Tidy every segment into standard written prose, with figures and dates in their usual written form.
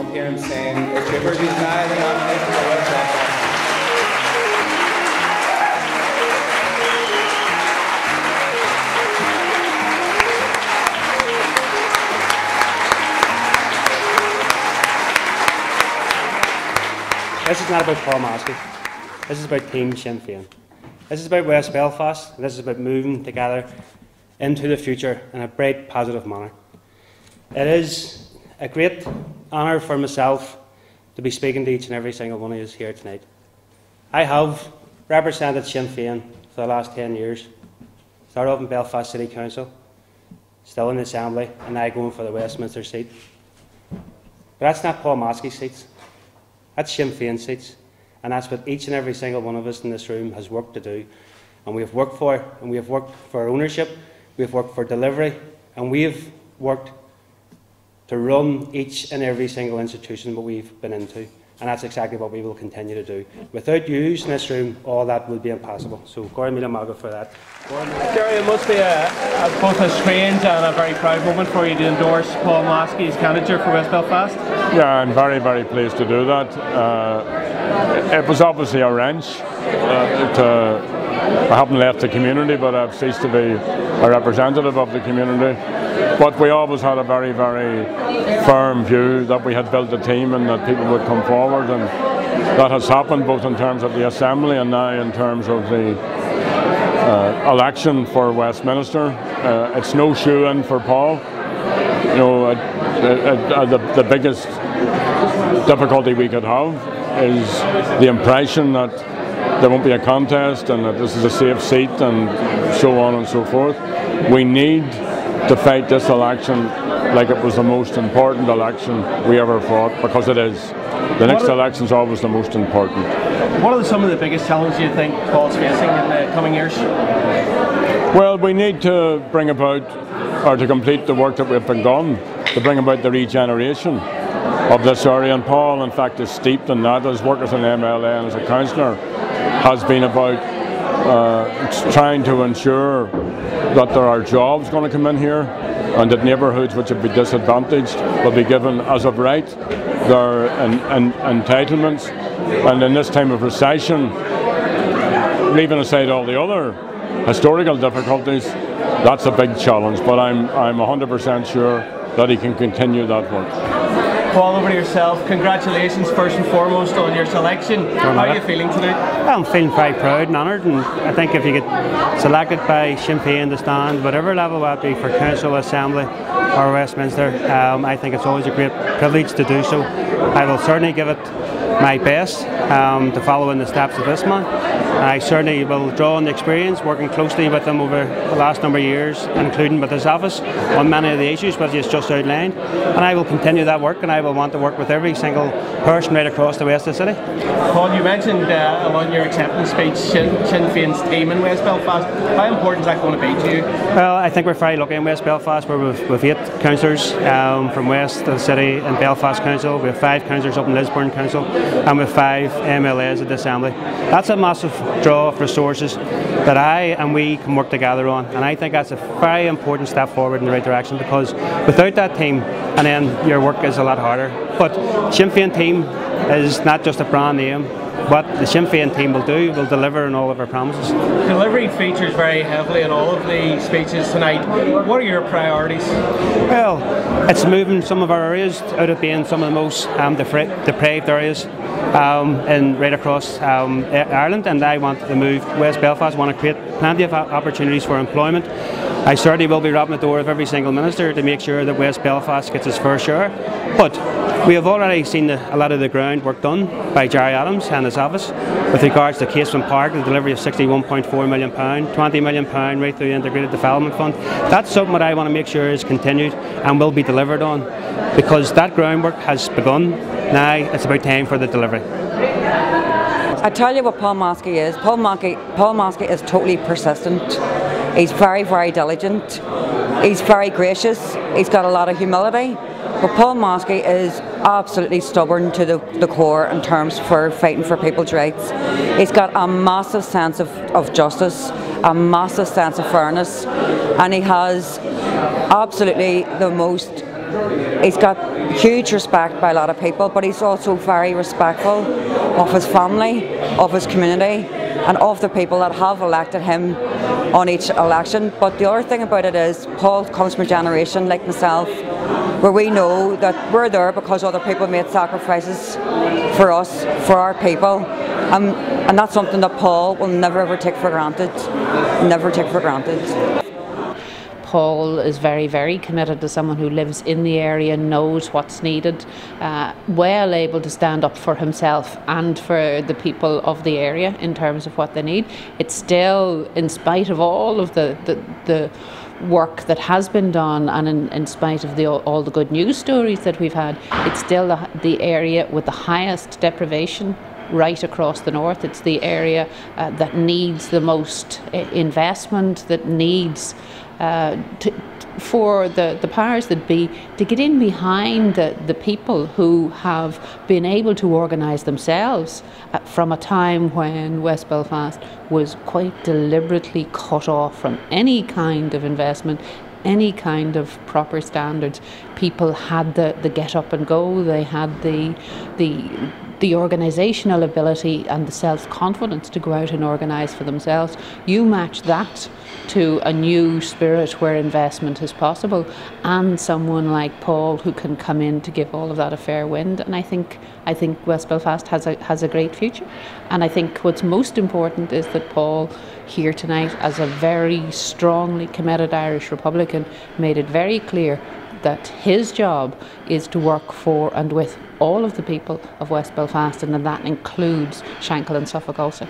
won't hear him saying a trooper. He's now the nomination for West Belfast. This is not about Paul Maskey. This is about Team Sinn Féin. This is about West Belfast, and this is about moving together into the future in a bright, positive manner. It is a great honour for myself to be speaking to each and every single one of you here tonight. I have represented Sinn Féin for the last 10 years. Started off in Belfast City Council, still in the Assembly, and now going for the Westminster seat. But that's not Paul Maskey's seats. That's Sinn Féin seats, and that's what each and every single one of us in this room has worked to do. And we have worked for, and we have worked for ownership, we have worked for delivery, and we have worked to run each and every single institution that we've been into. And that's exactly what we will continue to do. Without you in this room, all that would be impossible. So, Gordon Mila Maga for that. Jerry, it must be both a strange and a very proud moment for you to endorse Paul Maskey's candidature for West Belfast. Yeah, I'm very, very pleased to do that. It was obviously a wrench. I haven't left the community, but I've ceased to be a representative of the community. But we always had a very, very firm view that we had built a team and that people would come forward, and that has happened both in terms of the Assembly and now in terms of the election for Westminster. It's no shoe-in for Paul. You know, the biggest difficulty we could have is the impression that there won't be a contest and that this is a safe seat and so on and so forth. We need to fight this election like it was the most important election we ever fought, because it is. The next election is always the most important. What are some of the biggest challenges you think Paul's facing in the coming years? Well, we need to bring about, or to complete the work that we've begun, to bring about the regeneration of this area. And Paul, in fact, is steeped in that. His work as an MLA and as a councillor has been about trying to ensure that there are jobs going to come in here, and that neighbourhoods which would be disadvantaged will be given as of right their entitlements. And in this time of recession, leaving aside all the other historical difficulties, that's a big challenge. But I'm 100% sure that he can continue that work. Paul, over to yourself. Congratulations first and foremost on your selection. How are you feeling today? I'm feeling very proud and honoured, and I think if you get selected by Sinn Féin to stand, whatever level that be, for Council, Assembly or Westminster, I think it's always a great privilege to do so. I will certainly give it my best to follow in the steps of this man. I certainly will draw on the experience working closely with him over the last number of years, including with his office, on many of the issues which he has just outlined. And I will continue that work, and I will want to work with every single person right across the west of the city. Paul, you mentioned along your acceptance speech Sinn Féin's team in West Belfast. How important is that going to be to you? Well, I think we're very lucky in West Belfast, where we've 8 councillors from west of the city in Belfast Council. We have 5 councillors up in Lisburn Council, and we have 5 MLAs at the Assembly. That's a massive draw of resources that I and we can work together on, and I think that's a very important step forward in the right direction, because without that team, and then your work is a lot harder. But Sinn Féin team is not just a brand name. What the Sinn Féin team will do, will deliver on all of our promises. Delivery features very heavily in all of the speeches tonight. What are your priorities? Well, it's moving some of our areas out of being some of the most depraved areas right across Ireland, and I want to move West Belfast. I want to create plenty of opportunities for employment. I certainly will be rapping the door of every single minister to make sure that West Belfast gets its fair share. But we have already seen a lot of the groundwork done by Jerry Adams and his office with regards to Casement Park, the delivery of £61.4 million, £20 million right through the Integrated Development Fund. That's something that I want to make sure is continued and will be delivered on, because that groundwork has begun. Now it's about time for the delivery. I tell you what Paul Maskey is. Paul Maskey is totally persistent. He's very, very diligent. He's very gracious. He's got a lot of humility. But Paul Maskey is absolutely stubborn to the core in terms for fighting for people's rights. He's got a massive sense of justice, a massive sense of fairness, and he has absolutely the most He's got huge respect by a lot of people, but he's also very respectful of his family, of his community, and of the people that have elected him on each election. But the other thing about it is, Paul comes from a generation like myself where we know that we're there because other people made sacrifices for us, for our people, and that's something that Paul will never ever take for granted. Never take for granted. Paul is very, very committed to someone who lives in the area, knows what's needed, well able to stand up for himself and for the people of the area in terms of what they need. It's still, in spite of all of the work that has been done, and in spite of all the good news stories that we've had, it's still the area with the highest deprivation right across the north. It's the area that needs the most investment, that needs for the powers that be to get in behind the people who have been able to organise themselves from a time when West Belfast was quite deliberately cut off from any kind of investment, any kind of proper standards. People had the get up and go, they had the organisational ability and the self-confidence to go out and organise for themselves. You match that to a new spirit where investment is possible, and someone like Paul who can come in to give all of that a fair wind. And I think West Belfast has a great future. And I think what's most important is that Paul here tonight, as a very strongly committed Irish Republican, made it very clear that his job is to work for and with all of the people of West Belfast, and that includes Shankill and Suffolk also.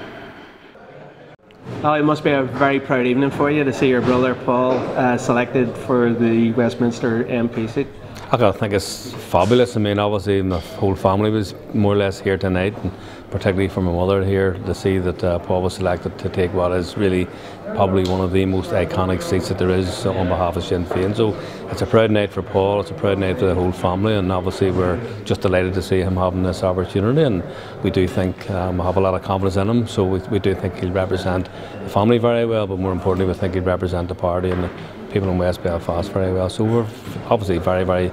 Oh, it must be a very proud evening for you to see your brother Paul selected for the Westminster MP seat. I think it's fabulous. I mean, obviously my whole family was more or less here tonight, and particularly for my mother here, to see that Paul was selected to take what is really probably one of the most iconic seats that there is on behalf of Sinn Féin. So it's a proud night for Paul, it's a proud night for the whole family, and obviously we're just delighted to see him having this opportunity, and we do think we have a lot of confidence in him, so we do think he'll represent the family very well, but more importantly we think he'll represent the party and the people in West Belfast very well. So we're obviously very, very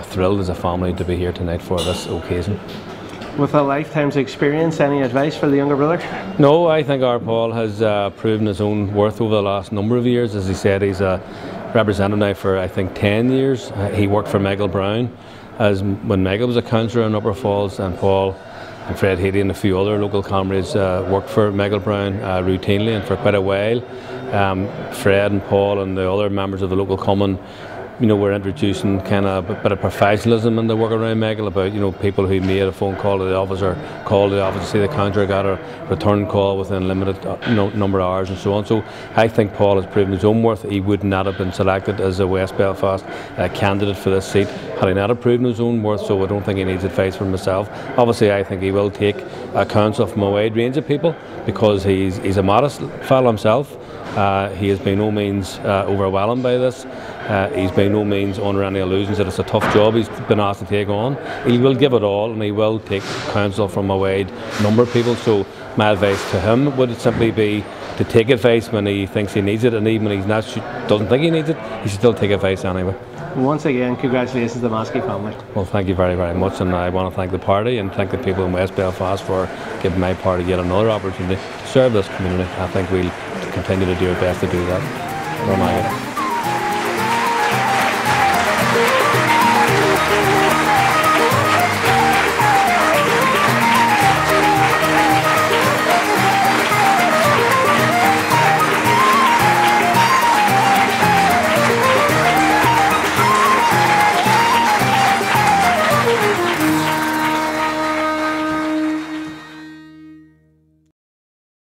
thrilled as a family to be here tonight for this occasion. With a lifetime's experience, any advice for the younger brother? No, I think our Paul has proven his own worth over the last number of years. As he said, he's a representative now for I think 10 years. He worked for Michael Brown when Michael was a councillor in Upper Falls, and Paul and Fred Healy and a few other local comrades worked for Michael Brown routinely and for quite a while. Fred and Paul and the other members of the local common, we're introducing kind of a bit of professionalism in the work around Michael, about people who made a phone call to the office or called the office to see the councillor, got a return call within a limited number of hours and so on. So I think Paul has proven his own worth. He would not have been selected as a West Belfast candidate for this seat had he not have proven his own worth, so I don't think he needs advice from himself. Obviously I think he will take counsel from a wide range of people, because he's a modest fellow himself. He has by no means overwhelmed by this. He's by no means under any illusions that it's a tough job he's been asked to take on. He will give it all, and he will take counsel from a wide number of people. So my advice to him would simply be to take advice when he thinks he needs it, and even when he doesn't think he needs it, he should still take advice anyway. Once again, congratulations to the Maskey family. Well, thank you very, very much, and I want to thank the party and thank the people in West Belfast for giving my party yet another opportunity to serve this community. I think we'll continue to do our best to do that.